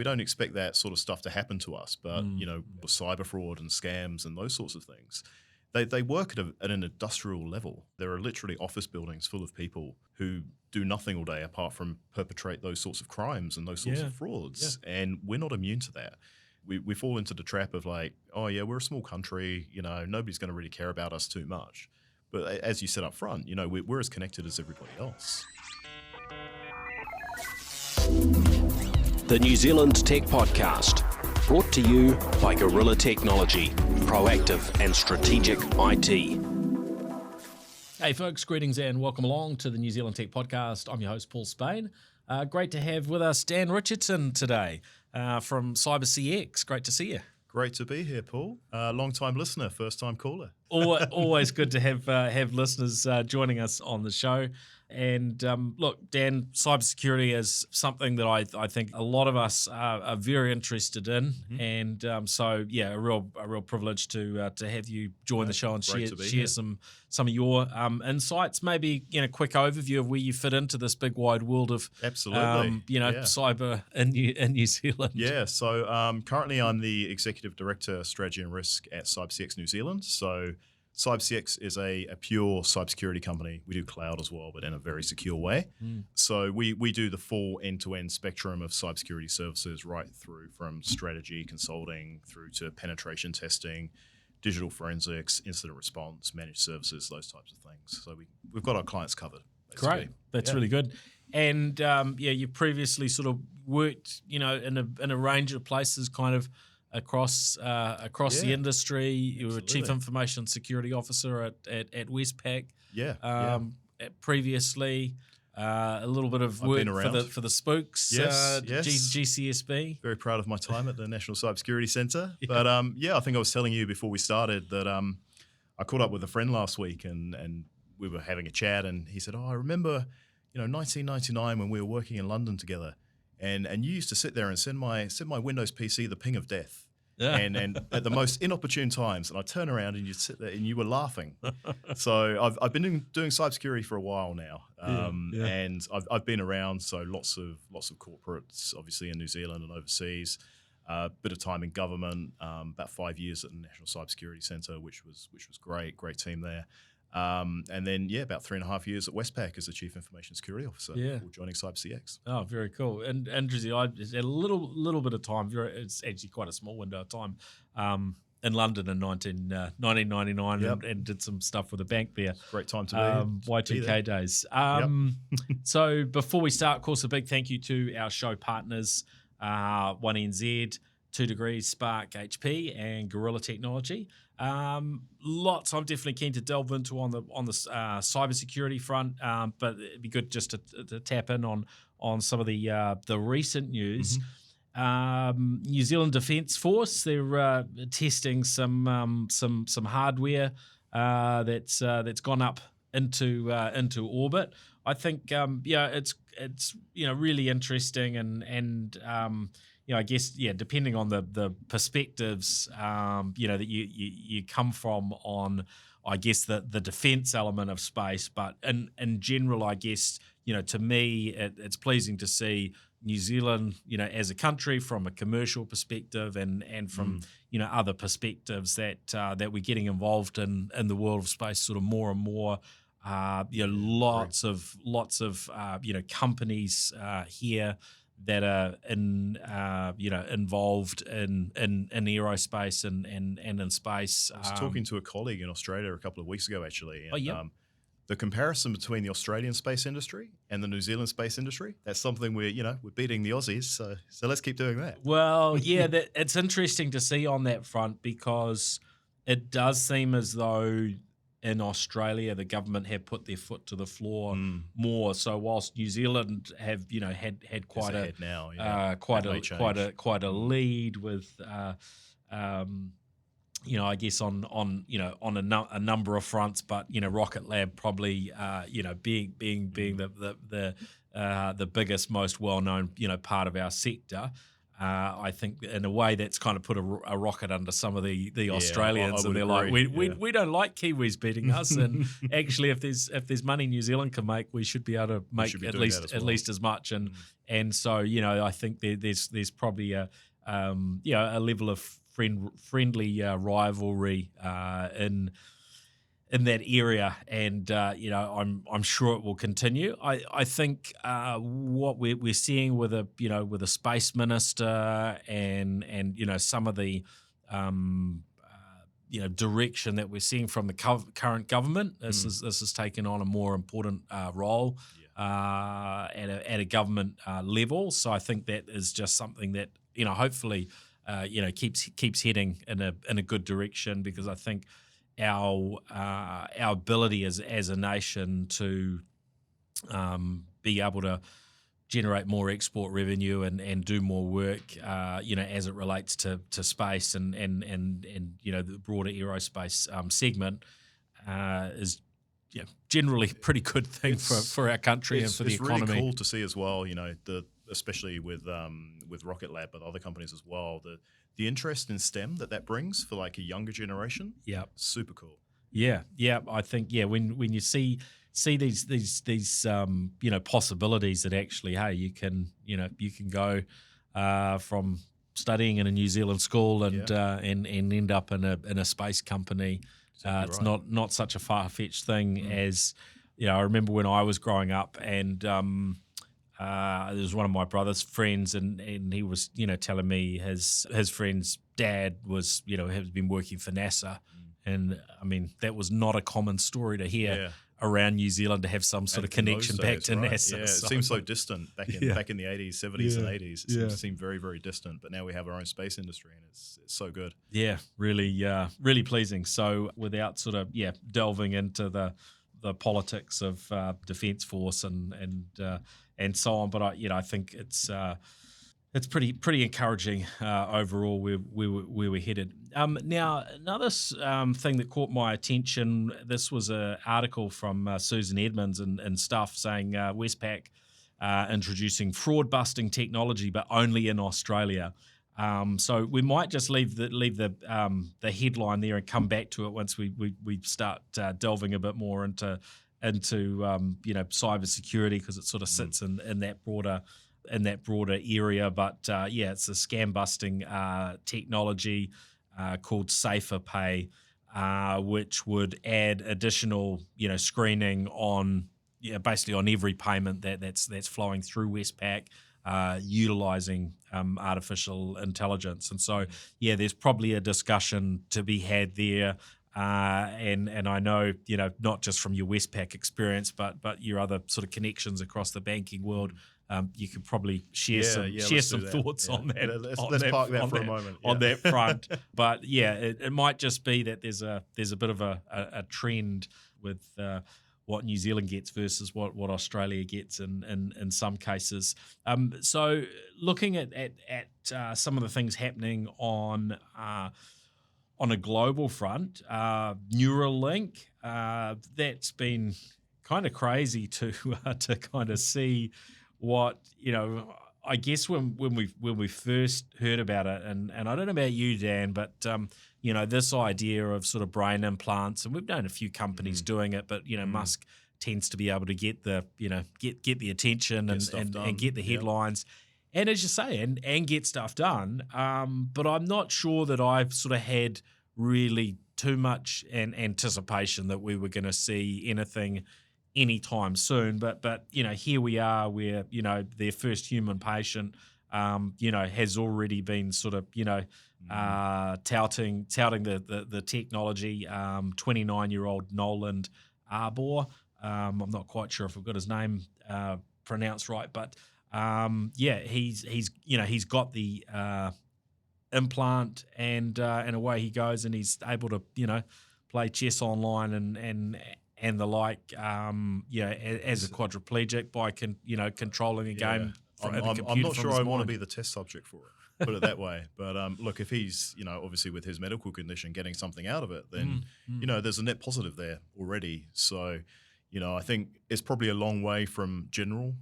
don't expect that sort of stuff to happen to us. But, cyber fraud and scams and those sorts of things, they work at an industrial level. There are literally office buildings full of people who do nothing all day apart from perpetrate those sorts of crimes and those sorts of frauds. Yeah. And we're not immune to that. We fall into the trap of like, oh, yeah, we're a small country. Nobody's going to really care about us too much. But as you said up front, we're as connected as everybody else. The New Zealand Tech Podcast, brought to you by Gorilla Technology, proactive and strategic IT. Hey folks, greetings and welcome along to the New Zealand Tech Podcast. I'm your host, Paul Spain. Great to have with us Dan Richardson today from CyberCX. Great to see you. Great to be here, Paul. Long-time listener, first-time caller. Always good to have listeners joining us on the show. And look, Dan, cybersecurity is something that I think a lot of us are very interested in, and a real privilege to have you join the show and share some of your insights. Maybe quick overview of where you fit into this big wide world of cyber in New Zealand. Yeah, so currently I'm the executive director, strategy and risk at CyberCX New Zealand. So CyberCX is a pure cybersecurity company. We do cloud as well, but in a very secure way. So we do the full end-to-end spectrum of cybersecurity services right through from strategy, consulting, through to penetration testing, digital forensics, incident response, managed services, those types of things. So we've got our clients covered. Basically. Great. That's really good. And you previously sort of worked, in a range of places kind of across the industry. You were Chief Information Security Officer at Westpac. Previously, a little bit of work for the Spooks. Yes. GCSB. Very proud of my time at the National Cybersecurity Centre. But I think I was telling you before we started that I caught up with a friend last week and we were having a chat, and he said, "Oh, I remember, 1999 when we were working in London together, and you used to sit there and send my Windows PC the ping of death." Yeah. And at the most inopportune times, and I turn around and you'd sit there and you were laughing. So I've been doing cybersecurity for a while now, and I've been around. So lots of corporates, obviously in New Zealand and overseas. Bit of time in government, about 5 years at the National Cybersecurity Centre, which was great team there. And then, about 3.5 years at Westpac as the Chief Information Security Officer before joining CyberCX. Oh, very cool. And interesting, I had a little bit of time. It's actually quite a small window of time in London in 1999 and did some stuff with the bank there. Great time to be Y2K days. So before we start, of course, a big thank you to our show partners, 1NZ, 2 Degrees, Spark HP, and Gorilla Technology. Lots I'm definitely keen to delve into on the cybersecurity front, but it'd be good just to tap in on some of the recent news. New Zealand Defence Force, they're testing some hardware that's gone up into orbit. I think it's really interesting and I guess, depending on the perspectives, that you come from on, I guess, the defence element of space. But in general, I guess, to me, it's pleasing to see New Zealand, as a country from a commercial perspective and from, other perspectives that we're getting involved in the world of space sort of more and more. Lots of companies here that are involved in aerospace and in space. I was talking to a colleague in Australia a couple of weeks ago, actually. And, the comparison between the Australian space industry and the New Zealand space industry, that's something we're beating the Aussies. So let's keep doing that. Well, it's interesting to see on that front, because it does seem as though in Australia, the government have put their foot to the floor more. So whilst New Zealand have had quite a lead with I guess on a number of fronts, but Rocket Lab probably being the biggest, most well known part of our sector. I think in a way that's kind of put a rocket under some of the Australians, I and would they're like, agree. we don't like Kiwis beating us, and actually, if there's money New Zealand can make, we should be able to make be at doing that least as well. as much, and so I think there's probably a level of friendly rivalry in that area, and I'm sure it will continue. I think what we're seeing with a space minister and some of the direction that we're seeing from the current government. This has taken on a more important role at a government level. So I think that is just something that hopefully keeps heading in a good direction, because I think our ability as a nation to be able to generate more export revenue and do more work, as it relates to space and the broader aerospace segment, is generally a pretty good thing for our country and for the economy. It's really cool to see as well, especially with Rocket Lab, but other companies as well, the interest in STEM that brings for like a younger generation. Yeah, super cool. Yeah. I think when you see these possibilities that actually, hey, you can go from studying in a New Zealand school and end up in a space company. Exactly it's right. not such a far-fetched thing as I remember when I was growing up, and there was one of my brother's friends, and he was telling me his friend's dad was has been working for NASA, and I mean that was not a common story to hear around New Zealand, to have some sort of connection back to NASA. Yeah, it seems so distant back in the 80s, 70s and 80s. It seemed very, very distant, but now we have our own space industry, and it's so good. Yeah, really pleasing. So without sort of delving into the politics of Defence Force and so on, but I think it's pretty encouraging overall where we're headed. Now, another thing that caught my attention, this was an article from Susan Edmonds and stuff saying Westpac introducing fraud-busting technology, but only in Australia. So we might just leave the headline there and come back to it once we start delving a bit more into cybersecurity, because it sort of sits in that broader area. But it's a scam busting technology called Safer Pay, which would add additional screening on basically on every payment that's flowing through Westpac, utilizing artificial intelligence. And so there's probably a discussion to be had there. And I know, not just from your Westpac experience, but your other sort of connections across the banking world, you could probably share some thoughts on that. Let's park that for a moment on that front. But it might just be that there's a bit of a trend with what New Zealand gets versus what Australia gets in some cases. So looking at some of the things happening on a global front, Neuralink, that's been kind of crazy to kind of see what, I guess when we first heard about it, and I don't know about you, Dan, but this idea of sort of brain implants, and we've known a few companies doing it, but Musk tends to be able to get the get the attention and get the headlines. And as you say, and get stuff done. But I'm not sure that I've sort of had really too much anticipation that we were going to see anything anytime soon. But here we are, where their first human patient has already been sort of touting the technology. 29-year-old Noland Arbor. I'm not quite sure if I've got his name pronounced right, but he's got the implant, and away he goes, and he's able to play chess online and the like, as a quadriplegic by controlling a game. I'm not sure I want to be the test subject for it. Put it that way. But look, if he's obviously with his medical condition getting something out of it, then there's a net positive there already. So I think it's probably a long way from general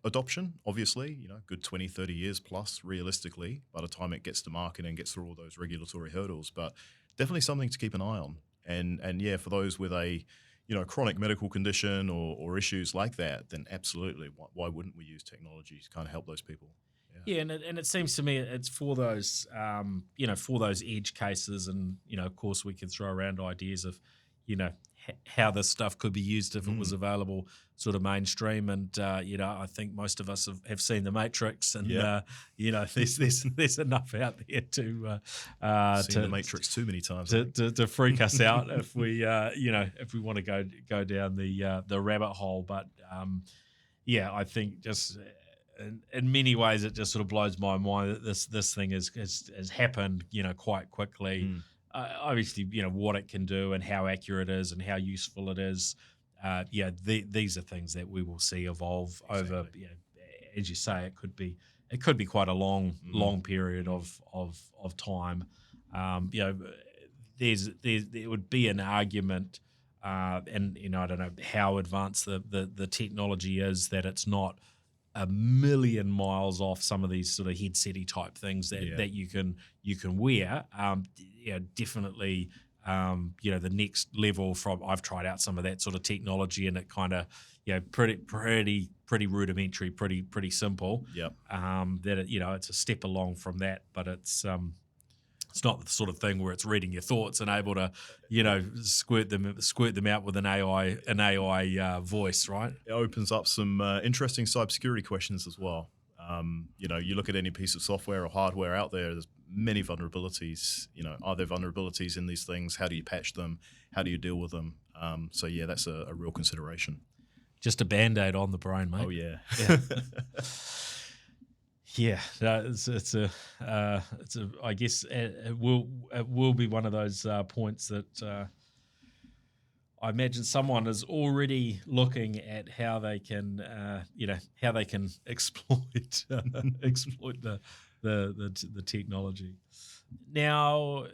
adoption, obviously, good 20, 30 years plus realistically by the time it gets to market and gets through all those regulatory hurdles, but definitely something to keep an eye on. And yeah, for those with a, chronic medical condition or issues like that, then absolutely, why wouldn't we use technology to kind of help those people? Yeah, and it seems to me it's for those, for those edge cases, and of course we can throw around ideas of, how this stuff could be used if it was available, sort of mainstream. And I think most of us have seen The Matrix, and there's enough out there to seen The Matrix too many times to freak us out if we if we want to go down the rabbit hole. But I think just. In many ways, it just sort of blows my mind that this thing has happened, quite quickly. Obviously, what it can do and how accurate it is and how useful it is. These are things that we will see evolve over. As you say, it could be quite a long period of time. There would be an argument, and I don't know how advanced the technology is, that it's not a million miles off some of these sort of headset-y type things that you can wear. Definitely, the next level from, I've tried out some of that sort of technology, and it kind of, pretty rudimentary, pretty simple. Yep. That it's a step along from that, but it's not the sort of thing where it's reading your thoughts and able to, squirt them out with an AI voice, right? It opens up some interesting cybersecurity questions as well. You look at any piece of software or hardware out there, there's many vulnerabilities. Are there vulnerabilities in these things? How do you patch them? How do you deal with them? That's a real consideration. Just a Band-Aid on the brain, mate. Oh, yeah. Yeah, I guess it will be one of those points that I imagine someone is already looking at how they can exploit the technology. Now,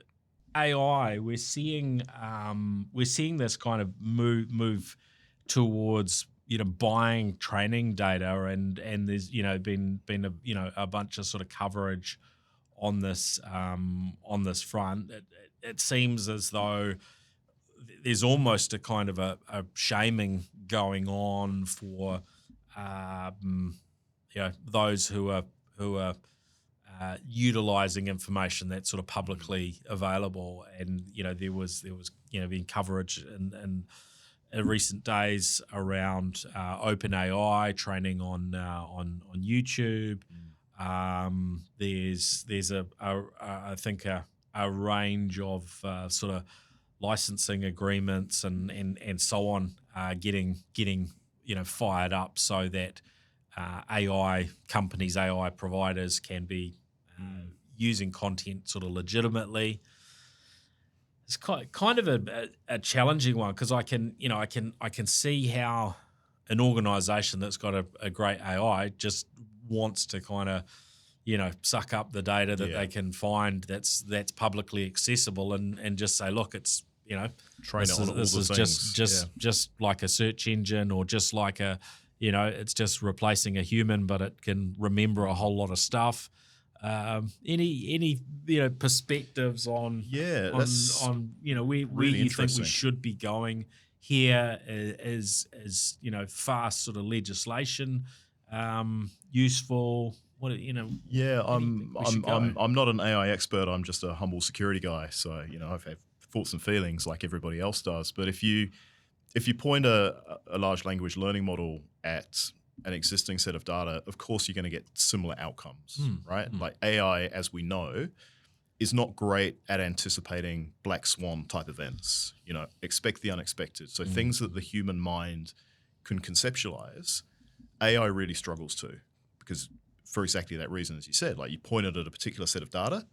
AI, we're seeing this kind of move towards buying training data, and there's been a bunch of sort of coverage on this front. It seems as though there's almost a kind of a shaming going on for those who are utilizing information that's sort of publicly available, and there was been coverage in recent days around OpenAI training on YouTube. There's I think a range of sort of licensing agreements and so on getting fired up, so that AI companies, AI providers can be using content sort of legitimately. It's kind of a challenging one, because I can see how an organization that's got a great AI just wants to kind of suck up the data that they can find that's publicly accessible, and just say, look, it's train it on all the things. Just like a search engine, or just like it's just replacing a human, but it can remember a whole lot of stuff. Any perspectives on where really you think we should be going here? Is fast sort of legislation useful? Yeah, I'm not an AI expert. I'm just a humble security guy. So I've had thoughts and feelings like everybody else does. But if you point a large language learning model at an existing set of data, of course you're going to get similar outcomes, right? Like AI, as we know, is not great at anticipating black swan type events. Expect the unexpected. So things that the human mind can conceptualize, AI really struggles to, because for exactly that reason, as you said, like you pointed at a particular set of data,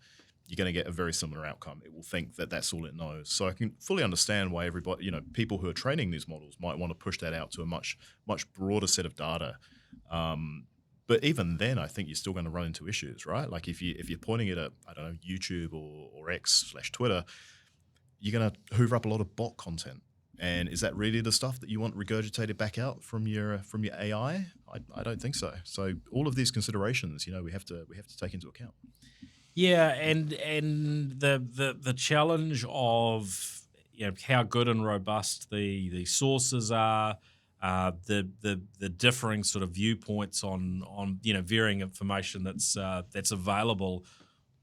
you're going to get a very similar outcome. It will think that that's all it knows. So I can fully understand why everybody, people who are training these models might want to push that out to a much, much broader set of data. But even then, I think you're still going to run into issues, right? Like if you're pointing it at, I don't know, YouTube or X/Twitter, you're going to hoover up a lot of bot content, And is that really the stuff that you want regurgitated back out from your AI? I don't think so. So all of these considerations, we have to take into account. Yeah, and the challenge of how good and robust the sources are, the differing sort of viewpoints on varying information that's available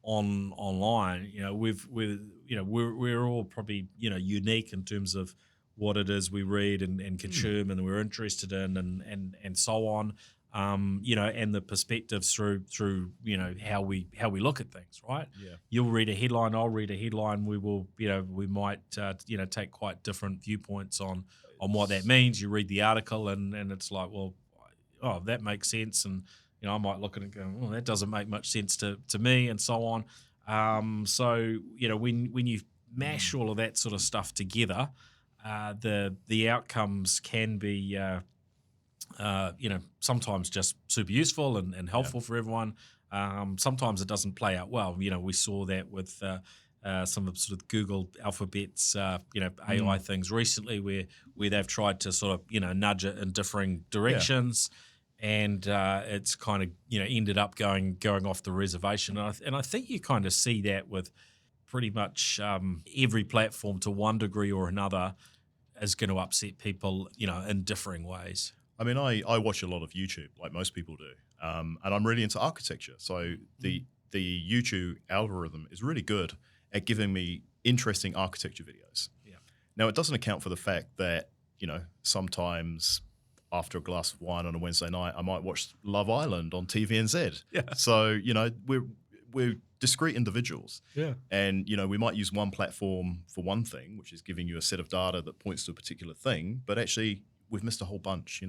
online. We're all probably unique in terms of what it is we read and consume and we're interested in and so on. And the perspectives through how we look at things, right? Yeah. You'll read a headline, I'll read a headline. We will, we might take quite different viewpoints on what that means. You read the article and it's like, well, oh, that makes sense, and I might look at it and go, well, that doesn't make much sense to me, and so on. So when you mash all of that sort of stuff together, the outcomes can be sometimes just super useful and helpful for everyone. Sometimes it doesn't play out well. We saw that with some of sort of Google Alphabet's AI things recently, where they've tried to sort of nudge it in differing directions. Yeah. And it's kind of ended up going off the reservation, and I think you kind of see that with pretty much every platform to one degree or another is going to upset people in differing ways. I mean, I watch a lot of YouTube, like most people do, and I'm really into architecture. So the YouTube algorithm is really good at giving me interesting architecture videos. Yeah. Now, it doesn't account for the fact that sometimes after a glass of wine on a Wednesday night, I might watch Love Island on TVNZ. Yeah. So, we're discrete individuals. Yeah. And, we might use one platform for one thing, which is giving you a set of data that points to a particular thing, but actually we've missed a whole bunch,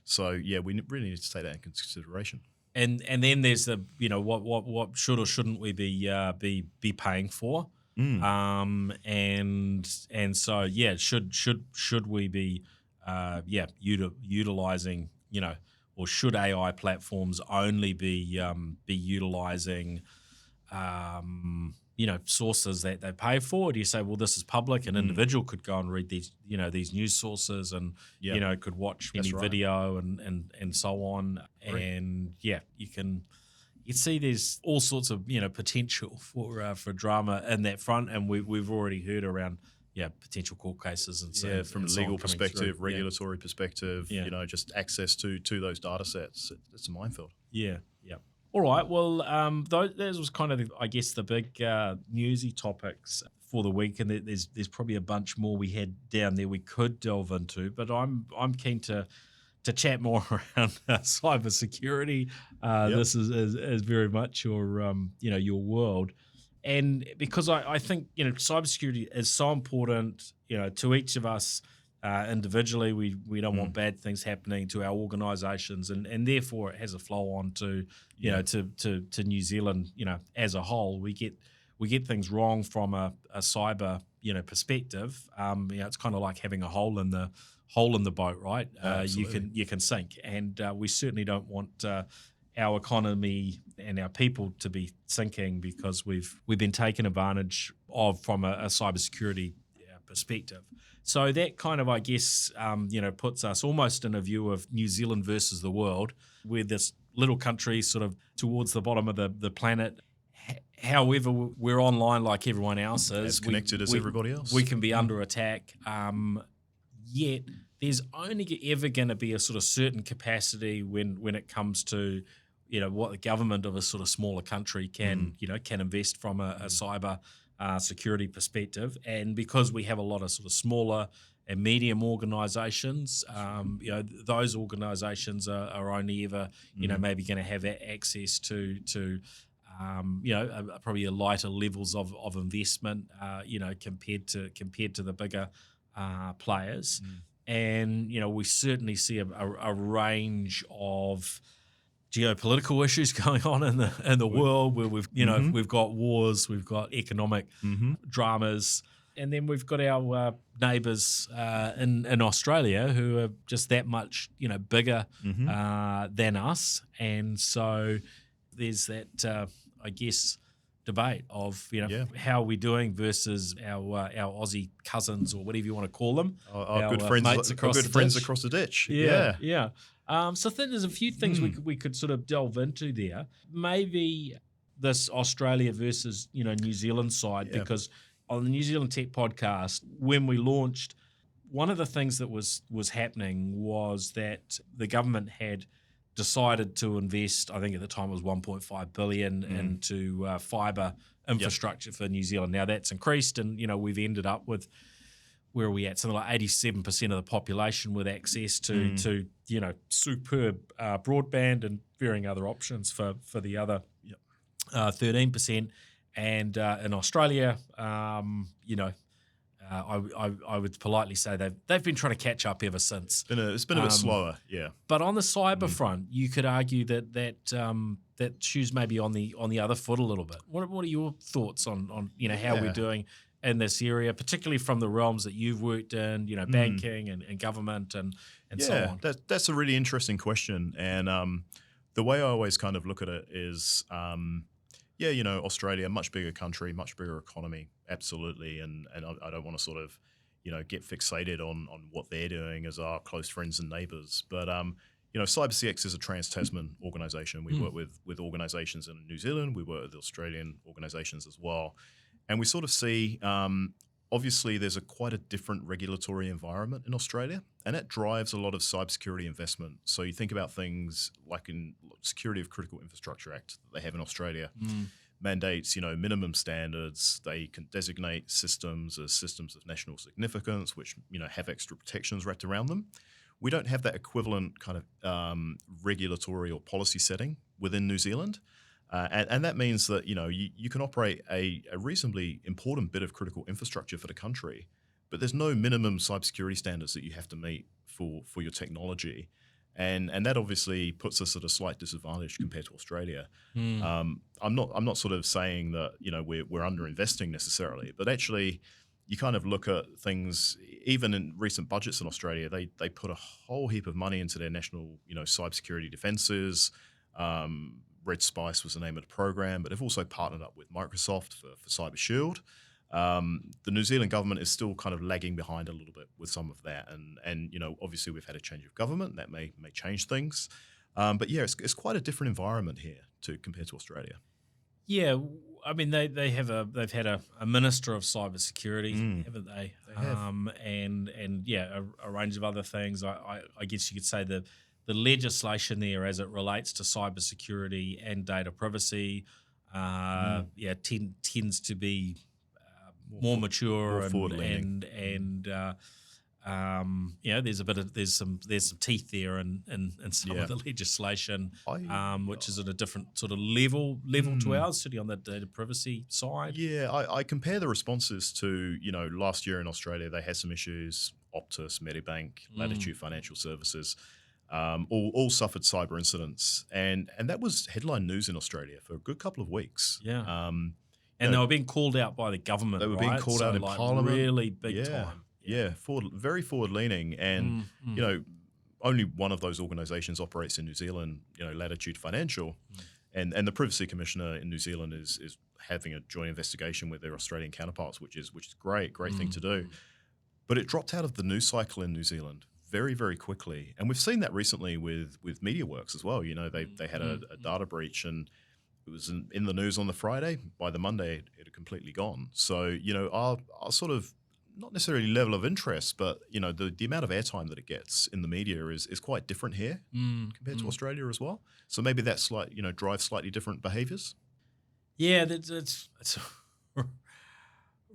So, yeah, we really need to take that into consideration. And then there's the, what should or shouldn't we be paying for? And so, yeah, should we be utilizing, or should AI platforms only be utilizing, sources that they pay for? Or do you say, well, this is public, an individual could go and read these, these news sources and, could watch any video and so on. Right. And you see there's all sorts of, potential for drama in that front. And we've already heard around, potential court cases and so from a legal perspective, regulatory perspective, just access to those data sets. It's a minefield. Yeah. All right. Well, those was kind of, I guess, the big newsy topics for the week, and there's probably a bunch more we had down there we could delve into. But I'm keen to chat more around cybersecurity. This is very much your your world. And because I think, cybersecurity is so important, to each of us individually. We don't want bad things happening to our organisations, and therefore it has a flow on to, to New Zealand, as a whole. We get things wrong from a cyber, perspective. It's kind of like having a hole in the boat, right? You can sink, and we certainly don't want our economy and our people to be sinking because we've been taken advantage of from a cybersecurity perspective. So that kind of, I guess, puts us almost in a view of New Zealand versus the world. We're this little country sort of towards the bottom of the planet. However, we're online like everyone else is. As connected as everybody else. We can be under attack. Yet there's only ever going to be a sort of certain capacity when it comes to what the government of a sort of smaller country can invest from a cyber security perspective. And because we have a lot of sort of smaller and medium organisations, those organisations are only ever maybe going to have access to probably a lighter levels of investment compared to the bigger players. And we certainly see a range of geopolitical issues going on in the world, where we've got wars, we've got economic dramas, and then we've got our neighbours in Australia who are just that much bigger than us, and so there's that I guess debate of Yeah. how are we doing versus our Aussie cousins or whatever you want to call them, Our our good friends, mates across the friends ditch. across the ditch. Yeah. Yeah. So I think there's a few things we could sort of delve into there. Maybe this Australia versus New Zealand side, Yeah. because on the New Zealand Tech podcast, when we launched, one of the things that was happening was that the government had decided to invest, I think at the time it was 1.5 billion into fibre infrastructure for New Zealand. Now that's increased, and we've ended up with, where are we at? Something like 87% of the population with access to superb broadband and varying other options for the other 13%. And in Australia, I would politely say they've been trying to catch up ever since. It's been a bit slower, yeah. But on the cyber front, you could argue that shoes maybe on the other foot a little bit. What are your thoughts on how we're doing in this area, particularly from the realms that you've worked in, banking and government and so on? That's a really interesting question. And the way I always kind of look at it is, Australia, much bigger country, much bigger economy, absolutely. And I don't want to sort of, get fixated on what they're doing as our close friends and neighbours. But, CyberCX is a trans-Tasman organisation. We work with organisations in New Zealand. We work with Australian organisations as well. And we sort of see, obviously, there's quite a different regulatory environment in Australia, and that drives a lot of cybersecurity investment. So you think about things like in Security of Critical Infrastructure Act that they have in Australia, mandates, minimum standards. They can designate systems as systems of national significance, which, have extra protections wrapped around them. We don't have that equivalent kind of regulatory or policy setting within New Zealand. And that means that, you can operate a reasonably important bit of critical infrastructure for the country, but there's no minimum cybersecurity standards that you have to meet for your technology. And that obviously puts us at a slight disadvantage compared to Australia. I'm not sort of saying that, we're under-investing necessarily, but actually you kind of look at things, even in recent budgets in Australia, they put a whole heap of money into their national, cybersecurity defences. Red Spice was the name of the program, but they've also partnered up with Microsoft for Cyber Shield. The New Zealand government is still kind of lagging behind a little bit with some of that, and obviously we've had a change of government that may change things, but it's quite a different environment here compared to Australia. Yeah, I mean they've had a minister of cybersecurity, haven't they? They have. And a range of other things. I guess you could say the legislation there as it relates to cybersecurity and data privacy, tends to be more mature, more forward-leaning. there's some teeth there in some of the legislation, which is at a different sort of level to ours, certainly on the data privacy side. Yeah, I compare the responses to last year in Australia they had some issues. Optus, Medibank, Latitude Financial Services. All suffered cyber incidents, and that was headline news in Australia for a good couple of weeks. Yeah, and they were being called out by the government. They were being called out in Parliament, really big time. Yeah, very forward-leaning, and only one of those organisations operates in New Zealand. Latitude Financial, and the Privacy Commissioner in New Zealand is having a joint investigation with their Australian counterparts, which is great thing to do. But it dropped out of the news cycle in New Zealand very, very quickly. And we've seen that recently with MediaWorks as well. They had a data breach, and it was in the news on the Friday. By the Monday, it had completely gone. So, our sort of, not necessarily level of interest, but, the amount of airtime that it gets in the media is quite different here compared to Australia as well. So maybe that's drives slightly different behaviours. Yeah, it's a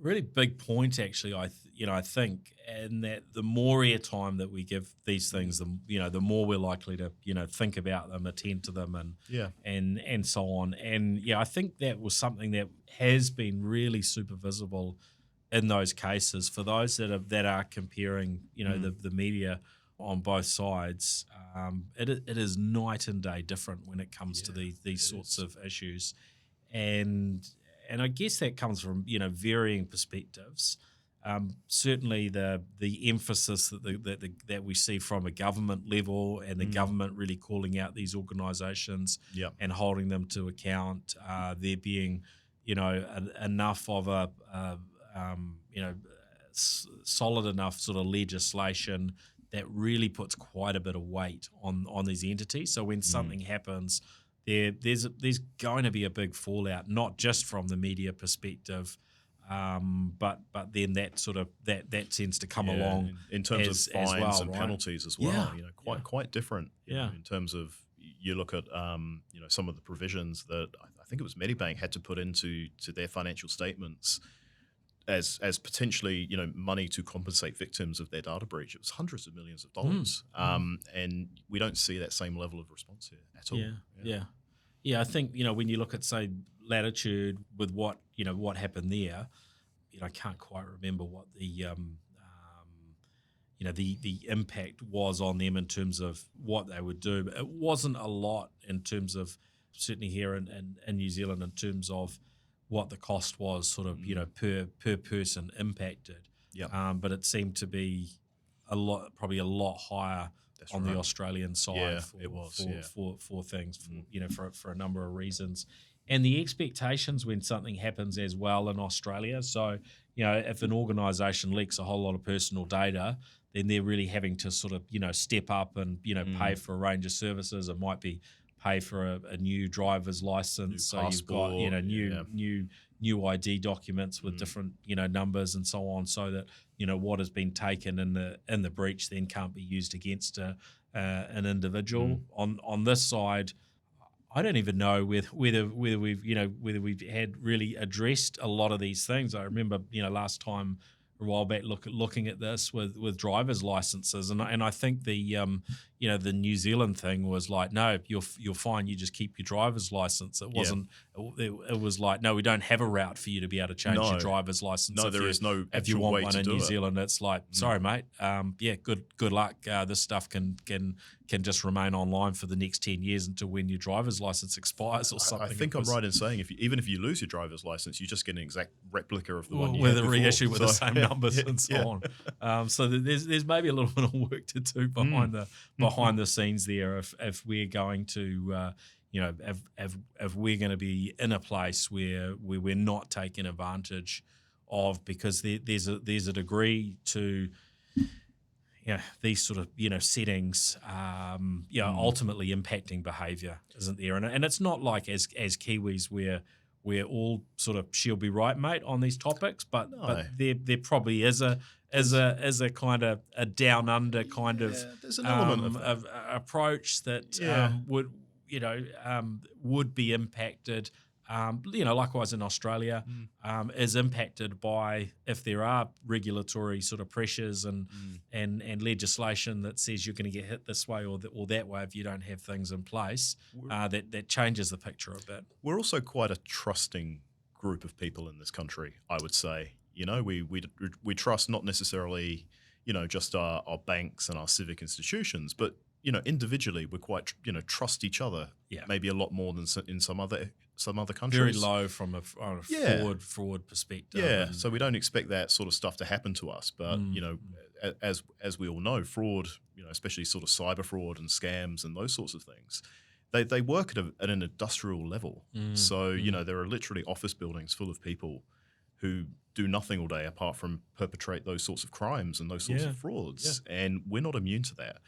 really big point, actually. I think, and that the more airtime that we give these things, the more we're likely to think about them, attend to them, and so on. And I think that was something that has been really super visible in those cases for those that are comparing the media on both sides. It is night and day different when it comes to these sorts of issues, and I guess that comes from varying perspectives. Certainly, the emphasis that we see from a government level, and the government really calling out these organisations and holding them to account. There being enough of a solid enough sort of legislation that really puts quite a bit of weight on these entities. So when something happens, there's going to be a big fallout, not just from the media perspective, but then that tends to come along in terms of fines and penalties as well. Yeah. Quite different. Yeah. In terms of, you look at some of the provisions that I think it was Medibank had to put into their financial statements as potentially money to compensate victims of their data breach. It was hundreds of millions of dollars, and we don't see that same level of response here at all. Yeah. I think when you look at, say, Latitude with what happened there, I can't quite remember what the the impact was on them in terms of what they would do. But it wasn't a lot in terms of, certainly here in New Zealand, in terms of what the cost was sort of, per person impacted. Yeah. But it seemed to be probably a lot higher on the Australian side for things, for a number of reasons. And the expectations when something happens as well in Australia. So, if an organisation leaks a whole lot of personal data, then they're really having to sort of, step up and, pay for a range of services. It might be pay for a new driver's license. New passport, you've got, new ID documents with different, numbers and so on, so that, what has been taken in the breach then can't be used against an individual. On this side, I don't even know whether we've had really addressed a lot of these things. I remember, last time a while back looking at this with driver's licenses, and I think the the New Zealand thing was like, no, you're fine, you just keep your driver's license. It wasn't. It was like, no, we don't have a route for you to be able to change your driver's license. No, there is no if you way want one to in do New it. Zealand, it's like, sorry, mate. Good luck. This stuff can just remain online for the next 10 years until when your driver's license expires or something. I think I'm right in saying even if you lose your driver's license, you just get an exact replica of the one you with had a before. reissue with the same numbers and so on. So there's maybe a little bit of work to do behind the scenes there if we're going to if we're going to be in a place where we're not taken advantage of, because there's a degree to these sort of settings ultimately impacting behaviour, isn't there? And it's not like as Kiwis we're all sort of she'll be right, mate, on these topics, but there probably is a kind of a down under kind of there's an element of approach that would be impacted. Likewise in Australia, is impacted by if there are regulatory sort of pressures and legislation that says you're going to get hit this way or that way if you don't have things in place. That changes the picture a bit. We're also quite a trusting group of people in this country, I would say. We trust not necessarily, just our banks and our civic institutions, but individually we're quite trust each other. Maybe a lot more than in some other countries. Very low from a fraud perspective. Yeah, so we don't expect that sort of stuff to happen to us. But as we all know, fraud, especially sort of cyber fraud and scams and those sorts of things, they work at an industrial level. So there are literally office buildings full of people who do nothing all day apart from perpetrate those sorts of crimes and those sorts of frauds, and we're not immune to that.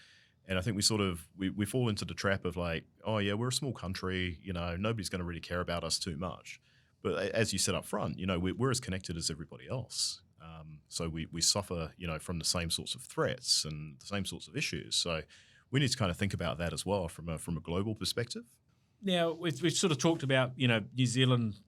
And I think we fall into the trap of like, oh yeah, we're a small country, nobody's going to really care about us too much. But as you said up front, we're as connected as everybody else. So we suffer, from the same sorts of threats and the same sorts of issues. So we need to kind of think about that as well from a global perspective. Now we've sort of talked about New Zealand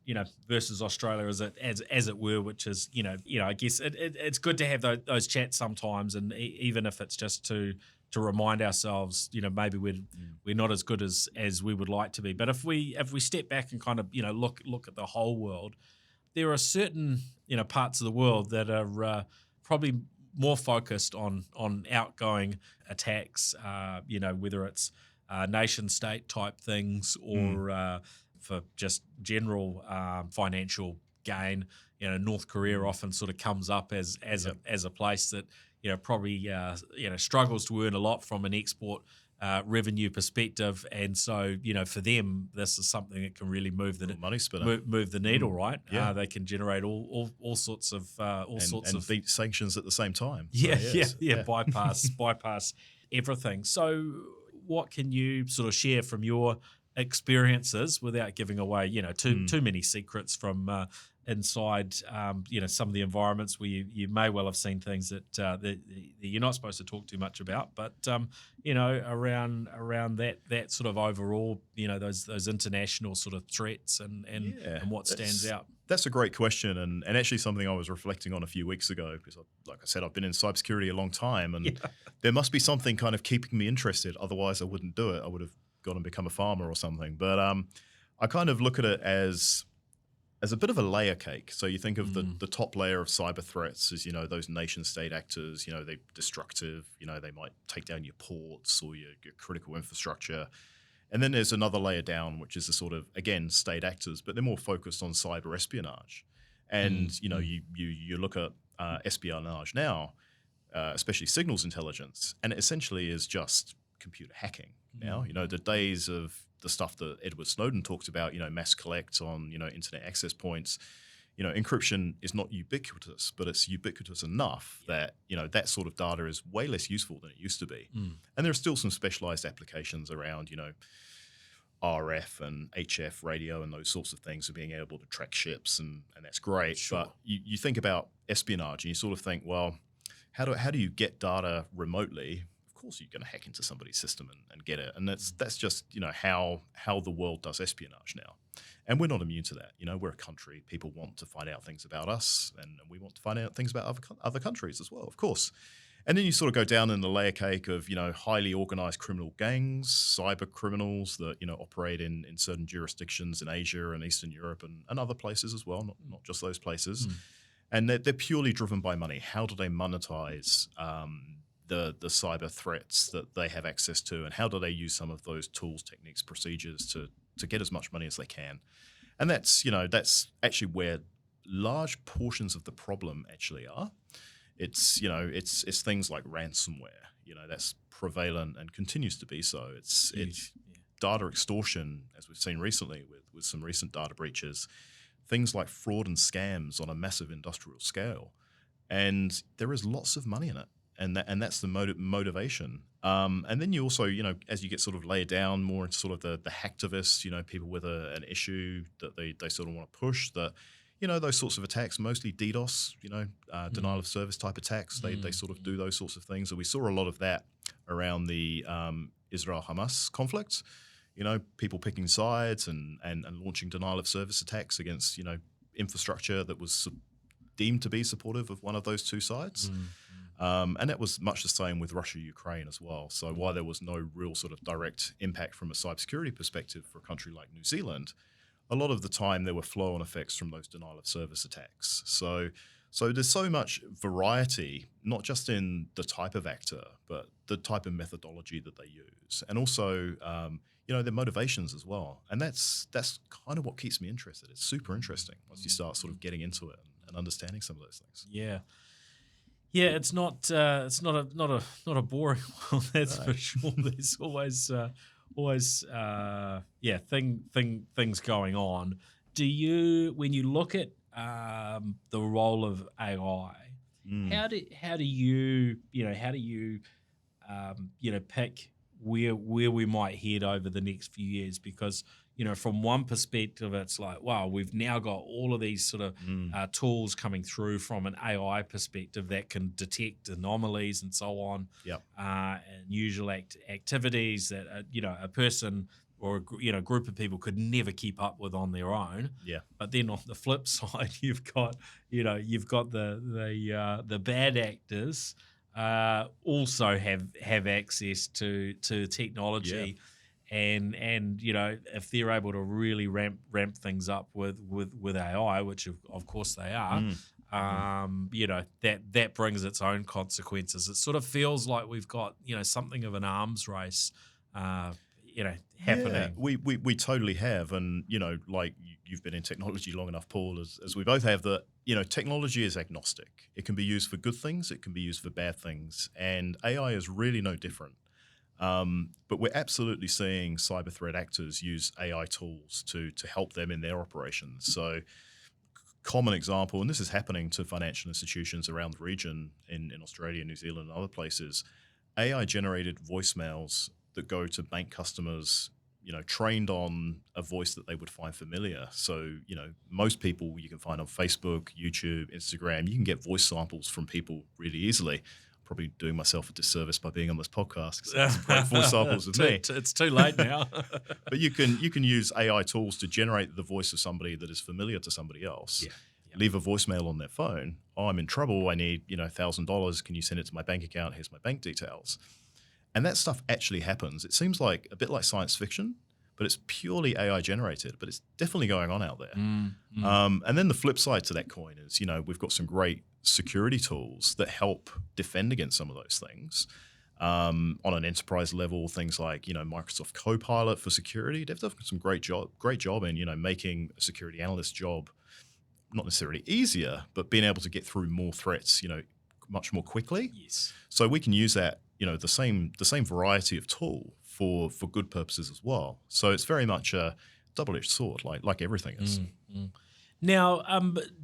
versus Australia as it were, which is I guess it's good to have those chats sometimes, and even if it's just to remind ourselves maybe we're not as good as we would like to be. But if we step back and kind of look at the whole world, there are certain parts of the world that are probably more focused on outgoing attacks, whether it's nation state type things or for just general financial gain. North Korea often sort of comes up as a place that probably struggles to earn a lot from an export revenue perspective, and so for them, this is something that can really move the money spinner, move the needle, right? Yeah, they can generate all sorts of and beat sanctions at the same time. Yeah, So, yeah. bypass everything. So, what can you sort of share from your experiences without giving away, too many secrets from inside, some of the environments where you may well have seen things that you're not supposed to talk too much about, but around that sort of overall, those international sort of threats and what stands out. That's a great question, and actually something I was reflecting on a few weeks ago, because like I said, I've been in cybersecurity a long time, and there must be something kind of keeping me interested. Otherwise, I wouldn't do it. I would have gone and become a farmer or something. But I kind of look at it as a bit of a layer cake. So you think of the top layer of cyber threats as, those nation state actors, they're destructive, they might take down your ports or your critical infrastructure. And then there's another layer down, which is the sort of, again, state actors, but they're more focused on cyber espionage. And, you look at espionage now, especially signals intelligence, and it essentially is just computer hacking now. The days of the stuff that Edward Snowden talked about, mass collect on, internet access points, encryption is not ubiquitous, but it's ubiquitous enough that, that sort of data is way less useful than it used to be. And there are still some specialized applications around, RF and HF radio and those sorts of things are being able to track ships, and that's great. Sure. But you think about espionage and you sort of think, well, how do you get data remotely? Of course you're going to hack into somebody's system and get it. And that's just, how the world does espionage now. And we're not immune to that. We're a country. People want to find out things about us, and we want to find out things about other countries as well, of course. And then you sort of go down in the layer cake of, highly organized criminal gangs, cyber criminals that, operate in certain jurisdictions in Asia and Eastern Europe and other places as well, not just those places. And they're purely driven by money. How do they monetize the cyber threats that they have access to, and how do they use some of those tools, techniques, procedures to get as much money as they can? And that's actually where large portions of the problem actually are. It's things like ransomware, that's prevalent and continues to be so. It's data extortion, as we've seen recently with some recent data breaches, things like fraud and scams on a massive industrial scale. And there is lots of money in it. And that's the motivation. And then you also, as you get sort of laid down more into sort of the hacktivists, people with an issue that they sort of want to push, that, those sorts of attacks, mostly DDoS, denial of service type attacks, they sort of do those sorts of things. And we saw a lot of that around the Israel-Hamas conflict, people picking sides and launching denial of service attacks against, infrastructure that was deemed to be supportive of one of those two sides. And that was much the same with Russia-Ukraine as well. So while there was no real sort of direct impact from a cybersecurity perspective for a country like New Zealand, a lot of the time there were flow-on effects from those denial of service attacks. So there's so much variety, not just in the type of actor, but the type of methodology that they use, and also their motivations as well. And that's kind of what keeps me interested. It's super interesting once you start sort of getting into it and understanding some of those things. Yeah. Yeah, it's not a boring one, that's for sure. There's always things going on. Do you, when you look at the role of AI, how do you pick where we might head over the next few years? Because from one perspective, it's like, wow, we've now got all of these sort of tools coming through from an AI perspective that can detect anomalies and so on, and usual activities that a person or group of people could never keep up with on their own. Yeah. But then on the flip side, you've got the bad actors also have access to technology. Yeah. And if they're able to really ramp things up with AI, which of course they are, that brings its own consequences. It sort of feels like we've got something of an arms race, happening. Yeah, we totally have, and like you've been in technology long enough, Paul, as we both have, that technology is agnostic. It can be used for good things, it can be used for bad things, and AI is really no different. But we're absolutely seeing cyber threat actors use AI tools to help them in their operations. So common example, and this is happening to financial institutions around the region in Australia, New Zealand, and other places, AI-generated voicemails that go to bank customers, trained on a voice that they would find familiar. So, most people you can find on Facebook, YouTube, Instagram, you can get voice samples from people really easily. Probably doing myself a disservice by being on this podcast because there's some great voice samples of me. It's too late now. But you can use AI tools to generate the voice of somebody that is familiar to somebody else. Yeah. Leave a voicemail on their phone. Oh, I'm in trouble. I need $1,000. Can you send it to my bank account? Here's my bank details. And that stuff actually happens. It seems like a bit like science fiction, but it's purely AI generated. But it's definitely going on out there. And then the flip side to that coin is, we've got some great security tools that help defend against some of those things. On an enterprise level, things like Microsoft Copilot for security, they've done some great job in making a security analyst's job not necessarily easier, but being able to get through more threats, much more quickly. Yes. So we can use that, the same variety of tool for good purposes as well. So it's very much a double-edged sword, like everything is. Now,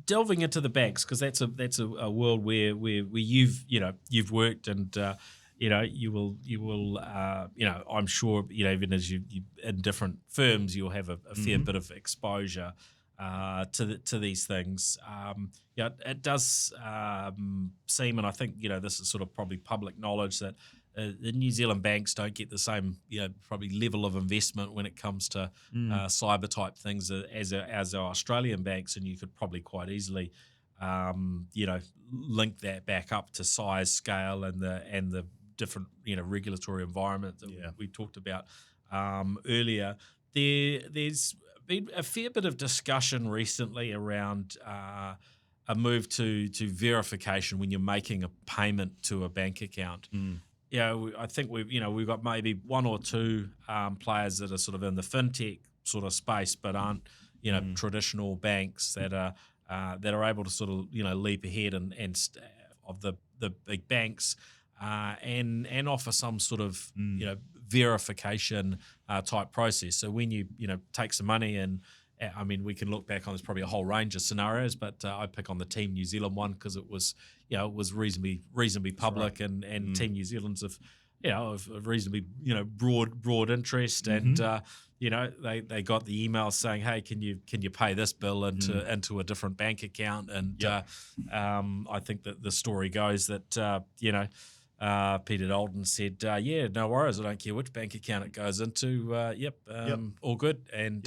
delving into the banks, because that's a world where you've worked and you will I'm sure even as you in different firms you'll have a fair bit of exposure to these things. It does seem, and I think this is sort of probably public knowledge, that the New Zealand banks don't get the same probably level of investment when it comes to cyber type things as our Australian banks, and you could probably quite easily link that back up to size, scale, and the different regulatory environment that we talked about earlier. There's been a fair bit of discussion recently around a move to verification when you're making a payment to a bank account. I think we've got maybe one or two players that are sort of in the fintech sort of space, but aren't traditional banks that are able to sort of leap ahead and of the big banks and offer some sort of verification type process. So when you take some money, and I mean we can look back on, there's probably a whole range of scenarios, but I pick on the Team New Zealand one because it was reasonably public, right. and Team New Zealand's of reasonably broad interest, and they got the email saying, hey, can you pay this bill into a different bank account, and I think that the story goes that Peter Dalton said, no worries, I don't care which bank account it goes into, all good, and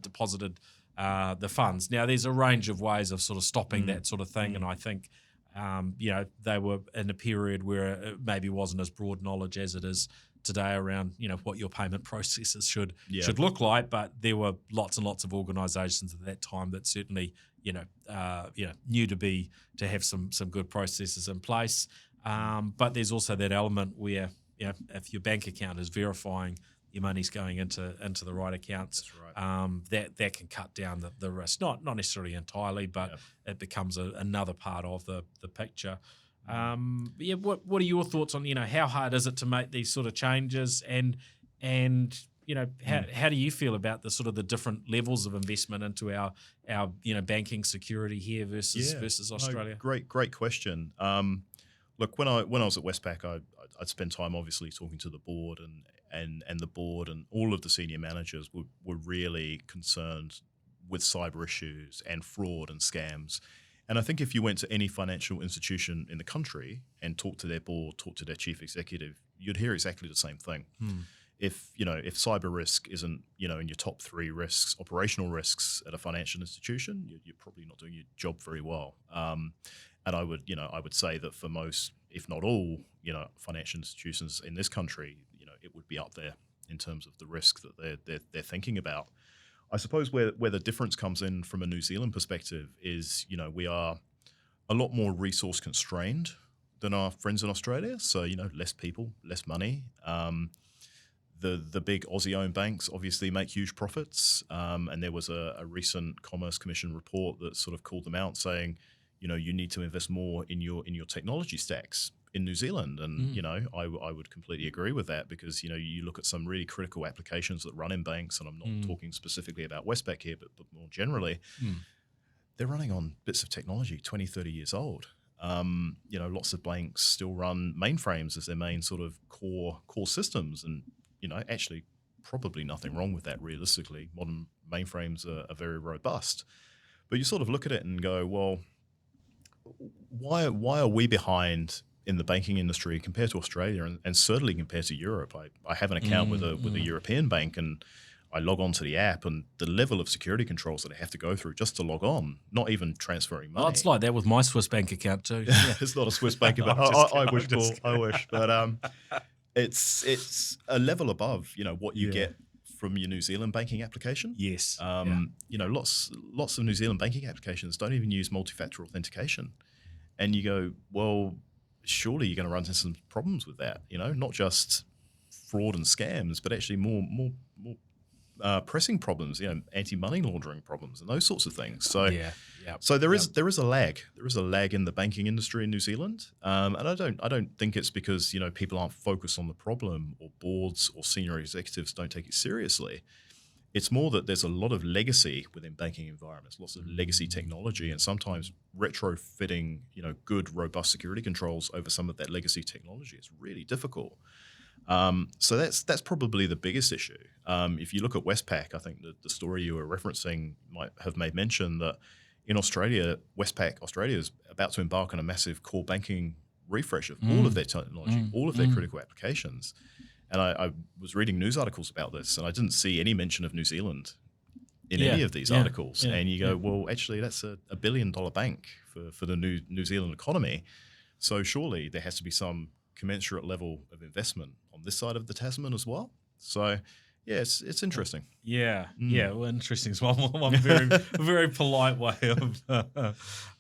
deposited the funds. Now, there's a range of ways of sort of stopping that sort of thing, and I think they were in a period where it maybe wasn't as broad knowledge as it is today around what your payment processes should look like, but there were lots and lots of organisations at that time that certainly knew to have some good processes in place. But there's also that element where if your bank account is verifying your money's going into the right accounts, that can cut down the risk. Not necessarily entirely, but it becomes another part of the picture. What are your thoughts on how hard is it to make these sort of changes, and how do you feel about the sort of the different levels of investment into our banking security here versus Australia? No, great question. Look, when I was at Westpac, I'd spend time obviously talking to the board, and the board and all of the senior managers were really concerned with cyber issues and fraud and scams. And I think if you went to any financial institution in the country and talked to their board, talked to their chief executive, you'd hear exactly the same thing. If cyber risk isn't in your top 3 risks, operational risks at a financial institution, you're probably not doing your job very well. And I would say that for most, if not all, financial institutions in this country, it would be up there in terms of the risk that they're thinking about. I suppose where the difference comes in from a New Zealand perspective is, we are a lot more resource constrained than our friends in Australia. So, less people, less money. The big Aussie-owned banks obviously make huge profits. And there was a recent Commerce Commission report that sort of called them out saying, you need to invest more in your technology stacks in New Zealand. And, I would completely agree with that because, you look at some really critical applications that run in banks, and I'm not talking specifically about Westpac here, but more generally, they're running on bits of technology 20, 30 years old. Lots of banks still run mainframes as their main sort of core systems. And, actually probably nothing wrong with that realistically. Modern mainframes are very robust. But you sort of look at it and go, well, why are we behind in the banking industry compared to Australia and certainly compared to Europe? I have an account with a European bank, and I log on to the app, and the level of security controls that I have to go through just to log on, not even transferring money. Oh, it's like that with my Swiss bank account too. Yeah. It's not a Swiss bank, but I wish, Paul. I wish. But it's a level above, what you get from your New Zealand banking application. Yes. Lots of New Zealand banking applications don't even use multi-factor authentication. And you go, well, surely you're going to run into some problems with that, not just fraud and scams, but actually more pressing problems, anti-money laundering problems and those sorts of things. So, so there is a lag. There is a lag in the banking industry in New Zealand, and I don't think it's because people aren't focused on the problem or boards or senior executives don't take it seriously. It's more that there's a lot of legacy within banking environments, lots of legacy technology, and sometimes retrofitting good, robust security controls over some of that legacy technology is really difficult. So that's probably the biggest issue. If you look at Westpac, I think the story you were referencing might have made mention that in Australia, Westpac Australia is about to embark on a massive core banking refresh of all of their technology, all of their critical applications. And I was reading news articles about this, and I didn't see any mention of New Zealand in any of these articles. And you go, well, actually, that's a $1 billion bank for the New Zealand economy. So surely there has to be some commensurate level of investment on this side of the Tasman as well. So, yeah, it's interesting. Yeah, well, interesting is one very very polite way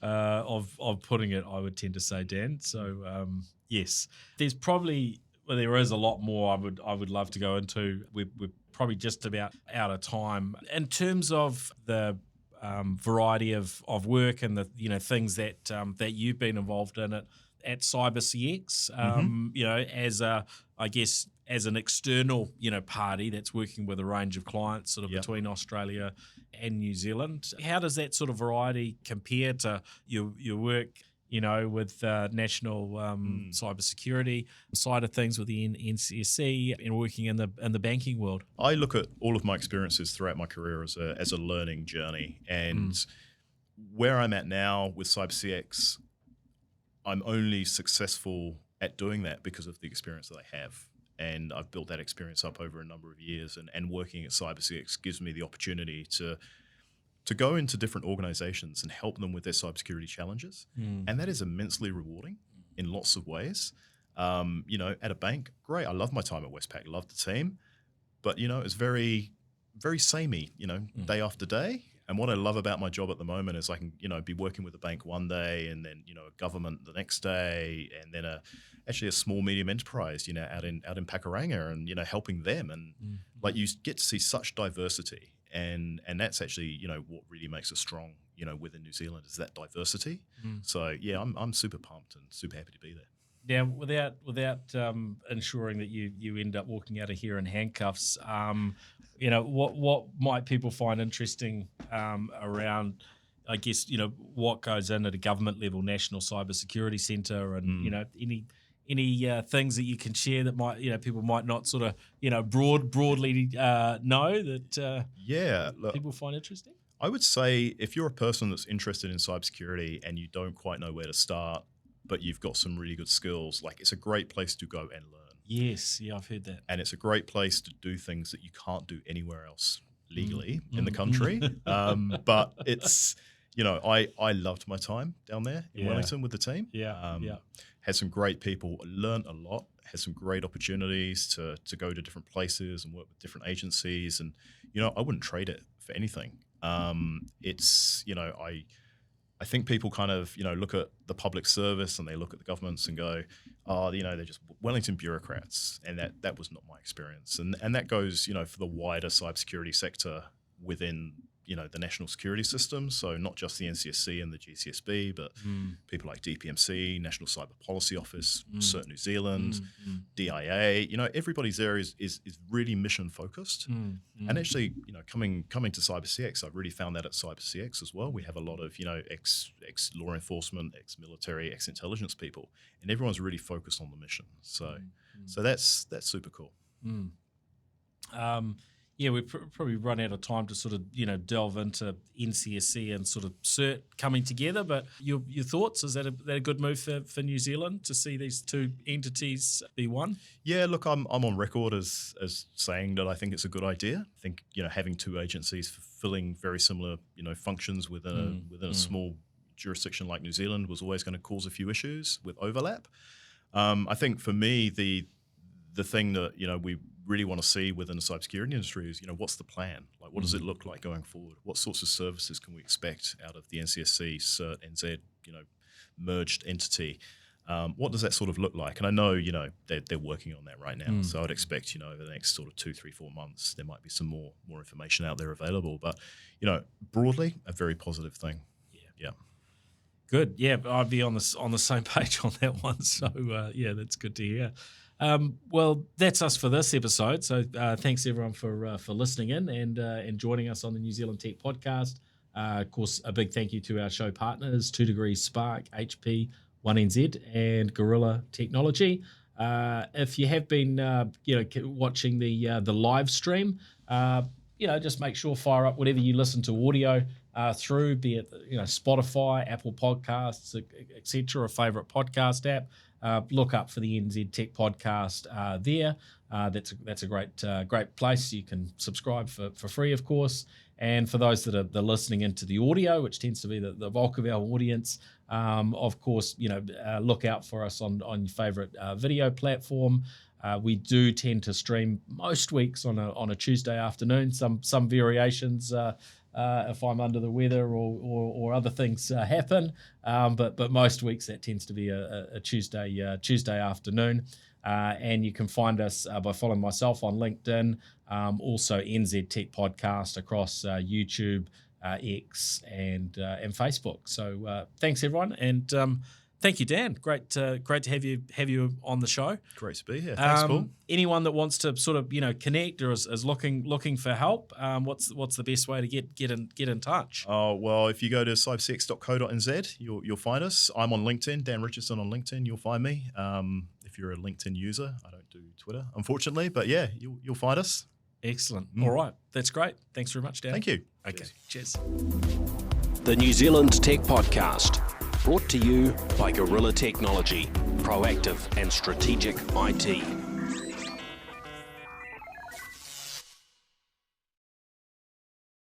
of putting it, I would tend to say, Dan. So, yes, there is a lot more I would love to go into. We're probably just about out of time in terms of the variety of work and the things that you've been involved in it at CyberCX. As an external party that's working with a range of clients sort of between Australia and New Zealand. How does that sort of variety compare to your work? With national cybersecurity side of things with the NCSC and working in the banking world. I look at all of my experiences throughout my career as a learning journey, and where I'm at now with CyberCX, I'm only successful at doing that because of the experience that I have. And I've built that experience up over a number of years, and working at CyberCX gives me the opportunity to go into different organizations and help them with their cybersecurity challenges. And that is immensely rewarding in lots of ways. At a bank, great. I love my time at Westpac, love the team, but, it's very, very samey, day after day. And what I love about my job at the moment is I can, be working with a bank one day and then, a government the next day, and then actually a small medium enterprise, out in Pakuranga, and, helping them. And like you get to see such diversity. And that's actually, what really makes us strong, within New Zealand is that diversity. So yeah, I'm super pumped and super happy to be there. Now, without ensuring that you end up walking out of here in handcuffs, what might people find interesting around, I guess, what goes in at a government level, National Cybersecurity Centre, and any things that you can share that might people might not sort of broadly know that look, people find interesting? I would say if you're a person that's interested in cybersecurity and you don't quite know where to start, but you've got some really good skills, like it's a great place to go and learn. Yes, I've heard that. And it's a great place to do things that you can't do anywhere else legally in the country. But it's, I loved my time down there in Wellington with the team. Had some great people, learned a lot, had some great opportunities to go to different places and work with different agencies. And, I wouldn't trade it for anything. It's, I think people kind of, look at the public service and they look at the governments and go, oh, they're just Wellington bureaucrats. And that was not my experience. And that goes, for the wider cybersecurity sector within, the national security system. So not just the NCSC and the GCSB, but people like DPMC, National Cyber Policy Office, CERT New Zealand, DIA. Everybody's there is really mission focused. And actually, coming to CyberCX, I've really found that at CyberCX as well. We have a lot of ex law enforcement, ex military, ex intelligence people, and everyone's really focused on the mission. So that's super cool. We've probably run out of time to sort of, delve into NCSC and sort of CERT coming together. But your thoughts, is that a good move for New Zealand to see these two entities be one? Yeah, look, I'm on record as saying that I think it's a good idea. I think, having two agencies fulfilling very similar, functions within a small jurisdiction like New Zealand was always going to cause a few issues with overlap. I think for me, the thing that, we really want to see within the cybersecurity industry is, what's the plan? Like, what does it look like going forward? What sorts of services can we expect out of the NCSC, CERT, NZ, merged entity? What does that sort of look like? And I know, they're working on that right now. So I'd expect, over the next sort of 2, 3, 4 months, there might be some more information out there available. But, broadly, a very positive thing. Yeah. Good. Yeah, I'd be on the same page on that one. So, that's good to hear. Well, that's us for this episode. So thanks everyone for listening in and joining us on the New Zealand Tech Podcast. Of course, a big thank you to our show partners, 2 Degrees Spark, HP, 1NZ, and Gorilla Technology. If you have been watching the live stream, just make sure fire up whatever you listen to audio through, be it Spotify, Apple Podcasts, etc., a favorite podcast app. Look up for the NZ Tech Podcast there. That's a great place. You can subscribe for free, of course. And for those that are listening into the audio, which tends to be the bulk of our audience, of course, look out for us on your favorite video platform. We do tend to stream most weeks on a Tuesday afternoon. Some variations if I'm under the weather or other things happen, but most weeks that tends to be a Tuesday afternoon. And you can find us by following myself on LinkedIn, also NZ Tech Podcast across YouTube, X, and Facebook. So thanks everyone, and thank you, Dan. Great to have you on the show. Great to be here. Thanks, Paul. Anyone that wants to sort of connect or is looking for help, what's the best way to get in touch? Oh well, if you go to cybersecurity.co.nz, you'll find us. I'm on LinkedIn, Dan Richardson on LinkedIn. You'll find me. If you're a LinkedIn user, I don't do Twitter, unfortunately, but yeah, you'll find us. Excellent. All right, that's great. Thanks very much, Dan. Thank you. Okay. Cheers. The New Zealand Tech Podcast. Brought to you by Gorilla Technology, proactive and strategic IT.